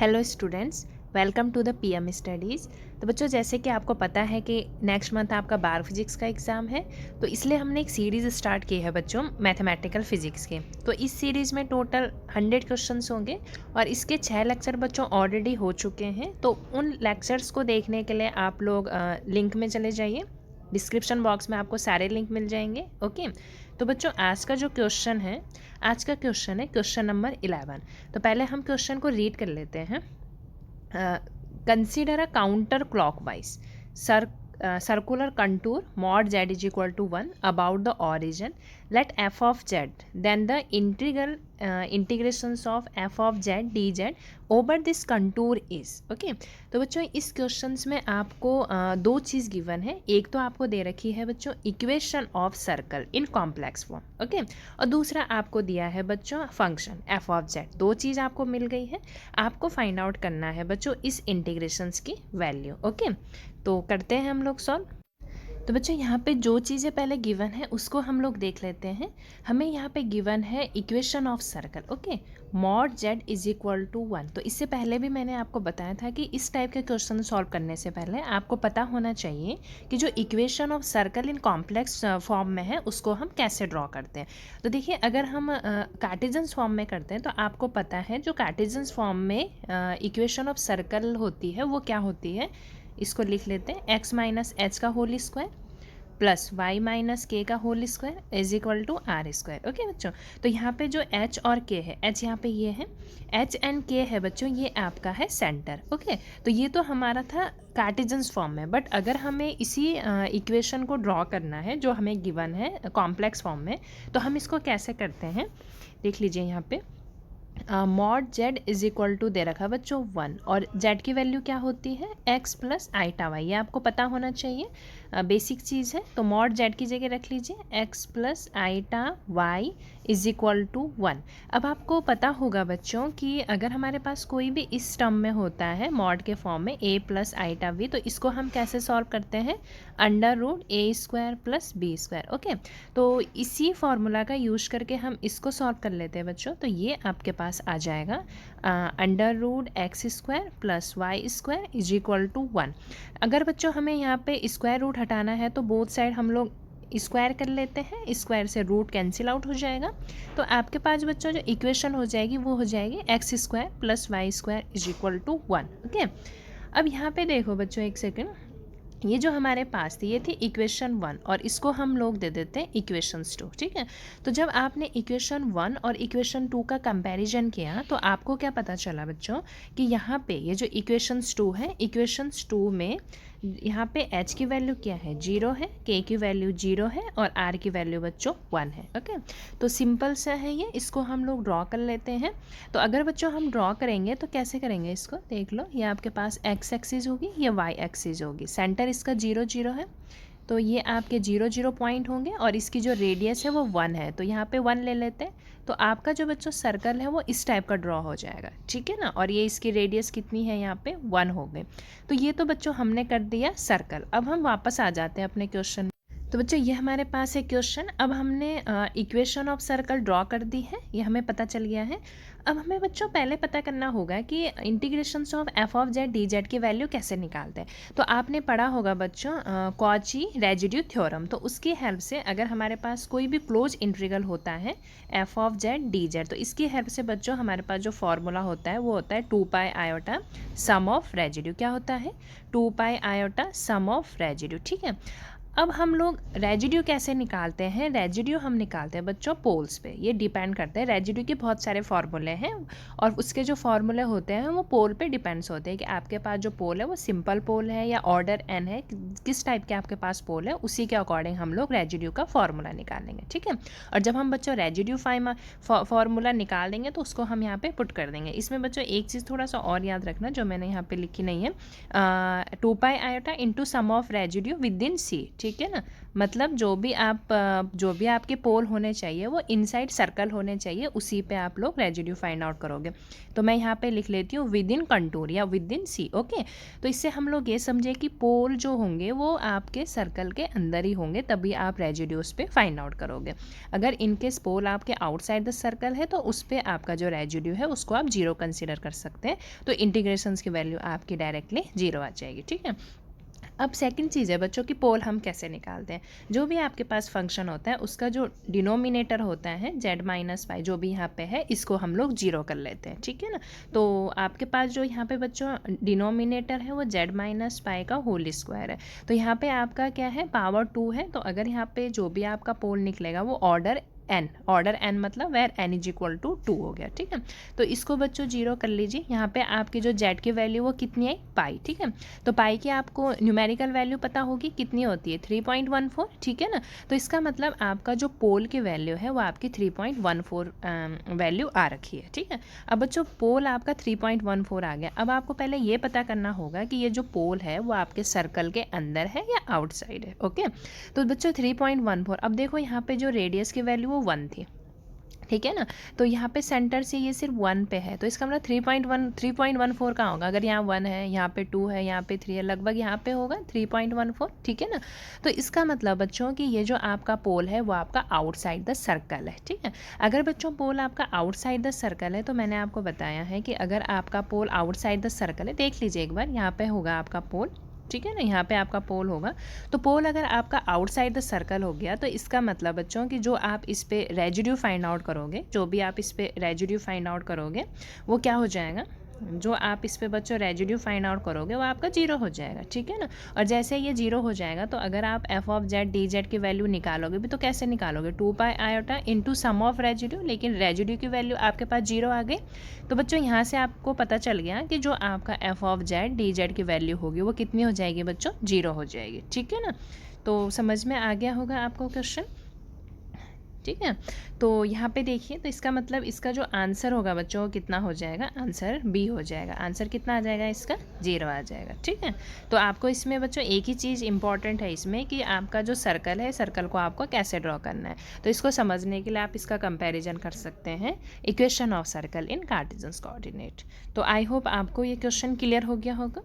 Hello students, welcome to the PM studies. तो बच्चों, जैसे कि आपको पता है कि नेक्स्ट मंथ आपका बायो फिजिक्स का एग्ज़ाम है, तो इसलिए हमने एक सीरीज़ स्टार्ट की है बच्चों मैथमेटिकल फिजिक्स के। तो इस सीरीज़ में टोटल 100 क्वेश्चंस होंगे और इसके 6 लेक्चर बच्चों ऑलरेडी हो चुके हैं। तो उन लेक्चर्स को देखने के लिए आप लोग लिंक में चले जाइए, डिस्क्रिप्शन बॉक्स में आपको सारे लिंक मिल जाएंगे। ओके, तो बच्चों आज का जो क्वेश्चन है, आज का क्वेश्चन है क्वेश्चन नंबर 11। तो पहले हम क्वेश्चन को रीड कर लेते हैं। Consider a counterclockwise circular contour mod z is equal to 1 about the origin. Let f of z, then the integrations of f of z dz over this contour is. Okay, तो बच्चों इस questions में आपको दो चीज़ given है। एक तो आपको दे रखी है बच्चों equation of circle in complex form, okay, और दूसरा आपको दिया है बच्चों फंक्शन एफ ऑफ जेड। दो चीज़ आपको मिल गई है, आपको फाइंड आउट करना है बच्चों इस इंटीग्रेशंस की वैल्यू। ओके, तो करते हैं हम लोग सॉल्व। तो बच्चों यहाँ पे जो चीज़ें पहले गिवन है उसको हम लोग देख लेते हैं। हमें यहाँ पे गिवन है equation of circle, okay, mod Z is equal to 1। तो इससे पहले भी मैंने आपको बताया था कि इस टाइप के क्वेश्चन सॉल्व करने से पहले आपको पता होना चाहिए कि जो equation of circle in complex form में है उसको हम कैसे ड्रॉ करते हैं। तो देखिए, अगर हम कार्टेशियन फॉर्म में करते हैं तो आपको पता है जो कार्टेशियन फॉर्म में इक्वेशन ऑफ सर्कल होती है वो क्या होती है। इसको लिख लेते हैं, x माइनस एच का whole square plus y minus K का whole square is equal to R square. Okay बच्चों, तो यहाँ पे जो h और k है, h यहाँ पे ये है, h एंड k है बच्चों, ये आपका है सेंटर। ओके, तो ये तो हमारा था कार्टेशियन फॉर्म में। बट अगर हमें इसी इक्वेशन को ड्रॉ करना है जो हमें गिवन है कॉम्प्लेक्स फॉर्म में, तो हम इसको कैसे करते हैं देख लीजिए। यहाँ पे mod Z is equal to दे रखा बच्चों 1 और जेड की वैल्यू क्या होती है x प्लस आईटा वाई, ये आपको पता होना चाहिए, बेसिक चीज़ है। तो मॉड जेड की जगह रख लीजिए x plus iota Y is equal to 1। अब आपको पता होगा बच्चों कि अगर हमारे पास कोई भी इस टर्म में होता है मॉड के फॉर्म में a प्लस आईटा वी, तो इसको हम कैसे सॉल्व करते हैं, under root A square plus B square. Okay, तो इसी फॉर्मूला का यूज करके हम इसको सॉल्व कर लेते हैं बच्चों। तो ये आपके पास आ जाएगा under root X square plus Y square is equal to 1। अगर बच्चों हमें यहाँ पे स्क्वायर रूट हटाना है तो बोथ साइड हम लोग स्क्वायर कर लेते हैं, स्क्वायर से रूट कैंसिल आउट हो जाएगा। तो आपके पास बच्चों जो इक्वेशन हो जाएगी वो हो जाएगी X square plus Y square is equal to 1। Okay, अब यहाँ पे देखो बच्चों एक सेकेंड, ये जो हमारे पास थी ये थी इक्वेशन 1 और इसको हम लोग दे देते हैं इक्वेशंस 2। ठीक है, तो जब आपने इक्वेशन 1 और इक्वेशन 2 का कंपैरिजन किया तो आपको क्या पता चला बच्चों कि यहाँ पे ये जो इक्वेशंस 2 है, इक्वेशंस 2 में यहाँ पे h की वैल्यू क्या है, 0 है, k की वैल्यू 0 है और r की वैल्यू बच्चों 1 है। ओके, तो सिंपल सा है ये, इसको हम लोग ड्रॉ कर लेते हैं। तो अगर बच्चों हम ड्रॉ करेंगे तो कैसे करेंगे इसको देख लो, ये आपके पास x एक्सिस होगी, ये y एक्सिस होगी, सेंटर इसका 0 0 है, तो ये आपके 0 0 पॉइंट होंगे और इसकी जो रेडियस है वो 1 है, तो यहाँ पे 1 ले लेते हैं। तो आपका जो बच्चों सर्कल है वो इस टाइप का ड्रॉ हो जाएगा, ठीक है ना, और ये इसकी रेडियस कितनी है यहाँ पे 1 हो गए। तो ये तो बच्चों हमने कर दिया सर्कल। अब हम वापस आ जाते हैं अपने क्वेश्चन। तो बच्चों ये हमारे पास है क्वेश्चन। अब हमने इक्वेशन ऑफ सर्कल ड्रॉ कर दी है, ये हमें पता चल गया है। अब हमें बच्चों पहले पता करना होगा कि integrations of F of Z D Z की वैल्यू कैसे निकालते हैं। तो आपने पढ़ा होगा बच्चों कॉची रेजिड्यू थ्योरम, तो उसकी हेल्प से अगर हमारे पास कोई भी क्लोज इंटीग्रल होता है F of Z D Z, तो इसकी हेल्प से बच्चों हमारे पास जो फॉर्मूला होता है वो होता है 2 pi iota sum of residue. क्या होता है, 2 pi iota sum of residue. ठीक है, अब हम लोग रेजिड्यू कैसे निकालते हैं, रेजिड्यू हम निकालते हैं बच्चों पोल्स पे, ये डिपेंड करते हैं। रेजिड्यू के बहुत सारे फार्मूले हैं और उसके जो फार्मूले होते हैं वो पोल पे डिपेंड्स होते हैं कि आपके पास जो पोल है वो सिंपल पोल है या ऑर्डर एन है, किस टाइप के आपके पास पोल है, उसी के अकॉर्डिंग हम लोग रेजिड्यू का फार्मूला निकालेंगे। ठीक है, और जब हम बच्चों रेजिड्यू फार्मूला निकाल देंगे तो उसको हम यहाँ पे पुट कर देंगे। इसमें बच्चों एक चीज़ थोड़ा सा और याद रखना जो मैंने यहाँ पे लिखी नहीं है, 2 pi iota into sum of residue within C. ठीक ठीक है ना, मतलब जो भी आपके पोल होने चाहिए वो इनसाइड सर्कल होने चाहिए, उसी पे आप लोग रेजिड्यू फाइंड आउट करोगे। तो मैं यहाँ पे लिख लेती हूँ विद इन कंटूर या विद इन सी। ओके, तो इससे हम लोग ये समझे कि पोल जो होंगे वो आपके सर्कल के अंदर ही होंगे, तभी आप रेजिड्यूज पे फाइंड आउट करोगे। अगर इनकेस पोल आपके आउटसाइड द सर्कल है तो उस पर आपका जो रेजिड्यू है उसको आप जीरो कंसिडर कर सकते हैं, तो इंटीग्रेशंस की वैल्यू आपकी डायरेक्टली जीरो आ जाएगी। ठीक है, अब सेकंड चीज़ है बच्चों की पोल हम कैसे निकालते हैं। जो भी आपके पास फंक्शन होता है उसका जो डिनोमिनेटर होता है z माइनस पाई, जो भी यहाँ पे है इसको हम लोग जीरो कर लेते हैं। ठीक है ना, तो आपके पास जो यहाँ पे बच्चों डिनोमिनेटर है वो z माइनस पाई का होल स्क्वायर है, तो यहाँ पे आपका क्या है, पावर 2 है। तो अगर यहाँ पे जो भी आपका पोल निकलेगा वो ऑर्डर n मतलब where n is equal to 2 हो गया। ठीक है, तो इसको बच्चों जीरो कर लीजिए। यहाँ पे आपकी जो z की वैल्यू वो कितनी आई, पाई। ठीक है, तो पाई की आपको न्यूमेरिकल वैल्यू पता होगी कितनी होती है, 3.14। ठीक है ना, तो इसका मतलब आपका जो पोल की वैल्यू है वो आपकी 3.14 वैल्यू आ रखी है। ठीक है, अब बच्चों पोल आपका 3.14 आ गया। अब आपको पहले ये पता करना होगा कि ये जो पोल है वो आपके सर्कल के अंदर है या आउटसाइड है। ओके, तो बच्चों 3.14, अब देखो यहाँ पे जो रेडियस की वैल्यू वो 1 थी। ठीक है ना, तो यहाँ पे सेंटर से ये सिर्फ 1 पे है, तो इसका मतलब 3.14 कहाँ होगा, अगर यहाँ 1 है, यहाँ पे 2 है, यहाँ पे 3 है, लगभग यहाँ पे होगा 3.14। ठीक है ना, तो इसका मतलब बच्चों कि ये जो आपका पोल है वो आपका आउटसाइड द सर्कल है। ठीक है, अगर बच्चों पोल आपका आउटसाइड द सर्कल है तो मैंने आपको बताया है कि अगर आपका पोल आउटसाइड द सर्कल है, देख लीजिए एक बार, यहाँ पे होगा आपका पोल। ठीक है ना, यहाँ पे आपका पोल होगा, तो पोल अगर आपका आउटसाइड द सर्कल हो गया तो इसका मतलब बच्चों कि जो आप इस पे रेजिड्यू फाइंड आउट करोगे, जो भी आप इस पे रेजिड्यू फाइंड आउट करोगे वो क्या हो जाएगा, जो आप इस पे बच्चों रेजिड्यू फाइंड आउट करोगे वो आपका जीरो हो जाएगा। ठीक है ना, और जैसे ये जीरो हो जाएगा तो अगर आप F of Z D Z की वैल्यू निकालोगे भी तो कैसे निकालोगे, 2 pi iota into sum of residue, लेकिन रेजिड्यू की वैल्यू आपके पास जीरो आ गई। तो बच्चों यहाँ से आपको पता चल गया कि जो आपका F of Z D Z की वैल्यू होगी वो कितनी हो जाएगी बच्चों, जीरो हो जाएगी। ठीक है ना, तो समझ में आ गया होगा आपको क्वेश्चन। ठीक है, तो यहाँ पे देखिए, तो इसका मतलब इसका जो आंसर होगा बच्चों कितना हो जाएगा, आंसर बी हो जाएगा। आंसर कितना आ जाएगा इसका, जीरो आ जाएगा। ठीक है, तो आपको इसमें बच्चों एक ही चीज़ इंपॉर्टेंट है इसमें कि आपका जो सर्कल है, सर्कल को आपको कैसे ड्रॉ करना है। तो इसको समझने के लिए आप इसका कंपेरिजन कर सकते हैं equation of circle in Cartesian coordinate. तो आई होप आपको ये क्वेश्चन क्लियर हो गया होगा।